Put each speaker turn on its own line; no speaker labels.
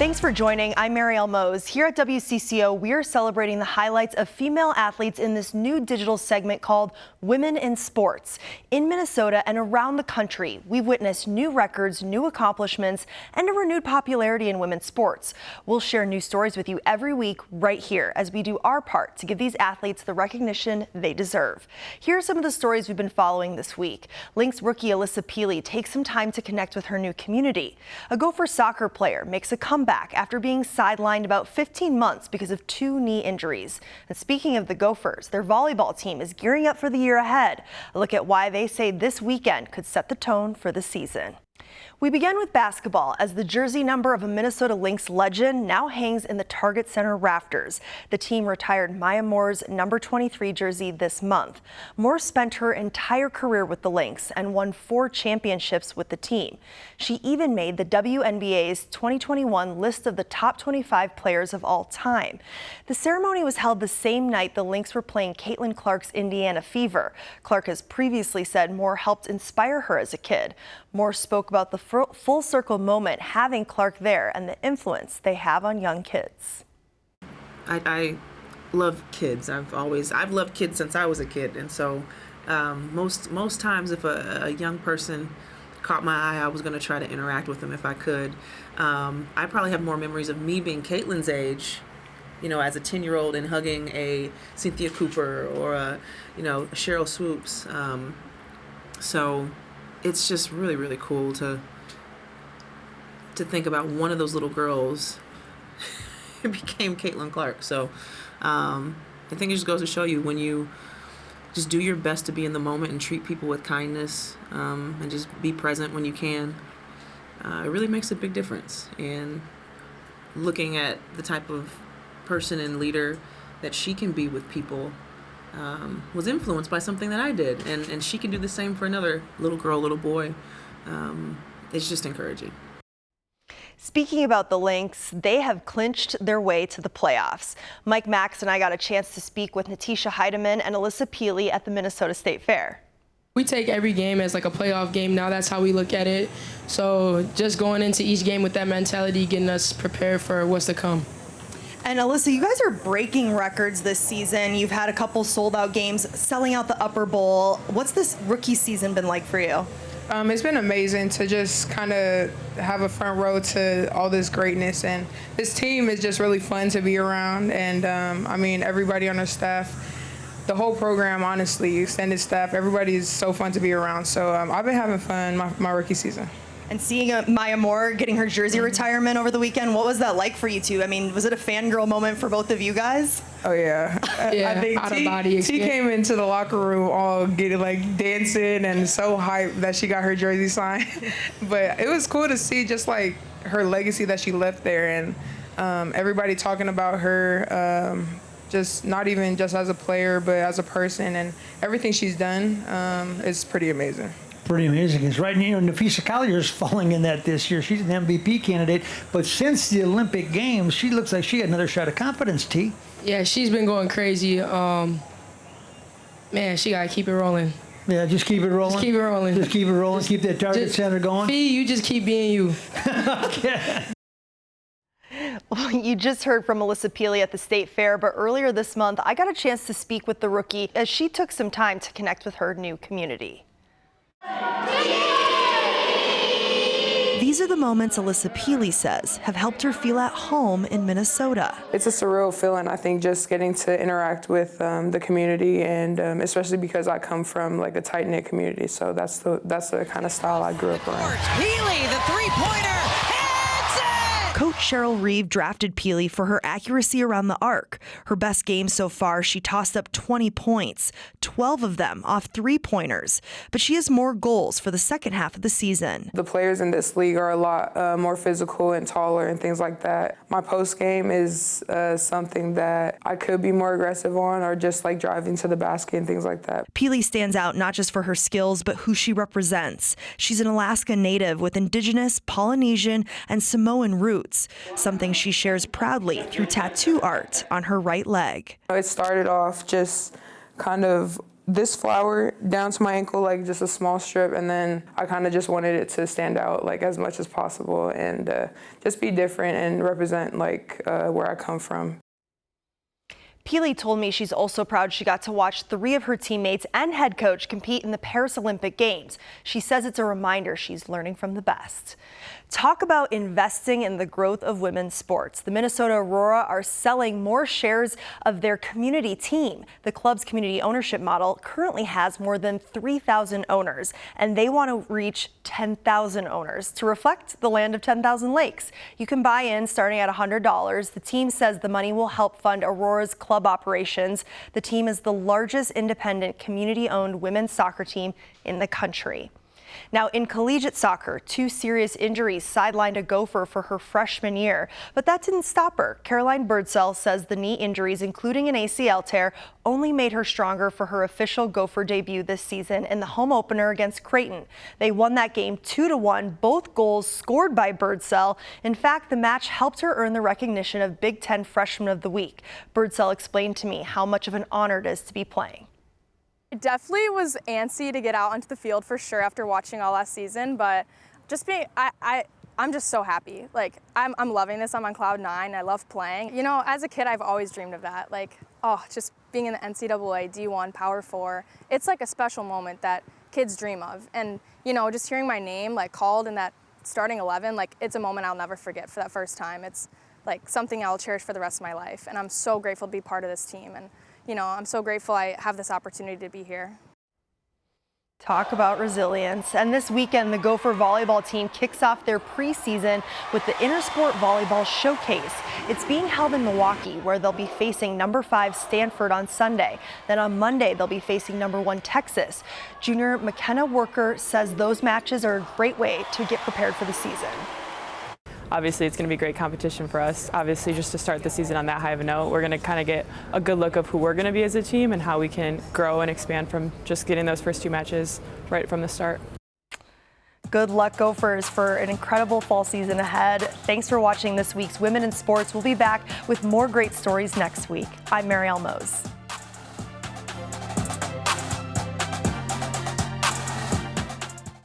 Thanks for joining. I'm Marielle Mose. Here at WCCO, we are celebrating the highlights of female athletes in this new digital segment called Women in Sports. In Minnesota and around the country, we've witnessed new records, new accomplishments, and a renewed popularity in women's sports. We'll share new stories with you every week right here as we do our part to give these athletes the recognition they deserve. Here are some of the stories we've been following this week. Lynx rookie Alissa Pili takes some time to connect with her new community. A Gopher soccer player makes a comeback after being sidelined about 15 months because of 2 knee injuries. And speaking of the Gophers, their volleyball team is gearing up for the year ahead. A look at why they say this weekend could set the tone for the season. We begin with basketball as the jersey number of a Minnesota Lynx legend now hangs in the Target Center rafters. The team retired Maya Moore's number 23 jersey this month. Moore spent her entire career with the Lynx and won 4 championships with the team. She even made the WNBA's 2021 list of the top 25 players of all time. The ceremony was held the same night the Lynx were playing Caitlin Clark's Indiana Fever. Clark has previously said Moore helped inspire her as a kid. Moore spoke about the full circle moment having Clark there and the influence they have on young kids.
I love kids. I've loved kids since I was a kid, and so most times if a young person caught my eye, I was going to try to interact with them if I could. I probably have more memories of me being Caitlin's age, you know, as a 10-year-old and hugging a Cynthia Cooper or a Cheryl Swoops. So it's just really, really cool to think about one of those little girls became Caitlin Clark. So I think it just goes to show you, when you just do your best to be in the moment and treat people with kindness and just be present when you can, it really makes a big difference. And looking at the type of person and leader that she can be with people was influenced by something that I did, and she can do the same for another little girl, little boy. It's just encouraging.
Speaking about the Lynx, they have clinched their way to the playoffs. Mike Max and I got a chance to speak with Natisha Heidemann and Alissa Pili at the Minnesota State Fair.
We take every game as like a playoff game now. That's how we look at it. So just going into each game with that mentality, getting us prepared for what's to come.
And Alissa, you guys are breaking records this season. You've had a couple sold-out games, selling out the Upper Bowl. What's this rookie season been like for you?
It's been amazing to just kind of have a front row to all this greatness, and this team is just really fun to be around. And I mean, everybody on our staff, the whole program, honestly, extended staff, everybody is so fun to be around. So I've been having fun my rookie season.
And seeing Maya Moore getting her jersey retirement over the weekend, what was that like for you two? I mean, was it a fangirl moment for both of you guys?
Oh yeah,
yeah,
I think T came into the locker room all getting like dancing and so hyped that she got her jersey signed. But it was cool to see just like her legacy that she left there, and everybody talking about her, just not even just as a player but as a person, and everything she's done is pretty amazing.
Pretty amazing. It's right. You know, Nafisa Collier's falling in that this year. She's an MVP candidate. But since the Olympic Games, she looks like she had another shot of confidence, T.
Yeah, she's been going crazy. Man, she got to keep it rolling.
Yeah, just keep it rolling.
Just keep it rolling.
Just keep it rolling. Keep that Target Center going.
Fee, you just keep being you.
Okay.
Well, you just heard from Alissa Pili at the State Fair, but earlier this month, I got a chance to speak with the rookie as she took some time to connect with her new community. These are the moments Alissa Pili says have helped her feel at home in Minnesota.
It's a surreal feeling, I think, just getting to interact with the community, and especially because I come from like a tight-knit community, so that's the kind of style I grew up around.
Pili, the three-pointer.
Coach Cheryl Reeve drafted Pili for her accuracy around the arc. Her best game so far, she tossed up 20 points, 12 of them off three-pointers. But she has more goals for the second half of the season.
The players in this league are a lot more physical and taller and things like that. My post game is something that I could be more aggressive on, or just like driving to the basket and things like that.
Pili stands out not just for her skills, but who she represents. She's an Alaska native with Indigenous, Polynesian, and Samoan roots. Something she shares proudly through tattoo art on her right leg.
It started off just kind of this flower down to my ankle, like just a small strip, and then I kind of just wanted it to stand out like as much as possible and just be different and represent like where I come from.
Pili told me she's also proud she got to watch 3 of her teammates and head coach compete in the Paris Olympic Games. She says it's a reminder she's learning from the best. Talk about investing in the growth of women's sports. The Minnesota Aurora are selling more shares of their community team. The club's community ownership model currently has more than 3,000 owners, and they want to reach 10,000 owners to reflect the land of 10,000 lakes. You can buy in starting at $100. The team says the money will help fund Aurora's club operations. The team is the largest independent community-owned women's soccer team in the country. Now, in collegiate soccer, 2 serious injuries sidelined a Gopher for her freshman year, but that didn't stop her. Caroline Birdsell says the knee injuries, including an ACL tear, only made her stronger for her official Gopher debut this season in the home opener against Creighton. They won that game 2-1, both goals scored by Birdsell. In fact, the match helped her earn the recognition of Big Ten Freshman of the Week. Birdsell explained to me how much of an honor it is to be playing.
It definitely was antsy to get out onto the field for sure after watching all last season, but just being, I'm just so happy. Like, I'm loving this. I'm on cloud 9. I love playing. You know, as a kid, I've always dreamed of that. Like, just being in the NCAA D1 Power 4. It's like a special moment that kids dream of. And, you know, just hearing my name like called in that starting 11, like it's a moment I'll never forget for that first time. It's like something I'll cherish for the rest of my life. And I'm so grateful to be part of this team. And, you know, I'm so grateful I have this opportunity to be here.
Talk about resilience. And this weekend, the Gopher volleyball team kicks off their preseason with the Intersport Volleyball Showcase. It's being held in Milwaukee, where they'll be facing number 5 Stanford on Sunday. Then on Monday, they'll be facing number 1 Texas. Junior McKenna Worker says those matches are a great way to get prepared for the season.
Obviously, it's going to be great competition for us. Obviously, just to start the season on that high of a note, we're going to kind of get a good look of who we're going to be as a team and how we can grow and expand from just getting those first 2 matches right from the start.
Good luck, Gophers, for an incredible fall season ahead. Thanks for watching this week's Women in Sports. We'll be back with more great stories next week. I'm Marielle Mose.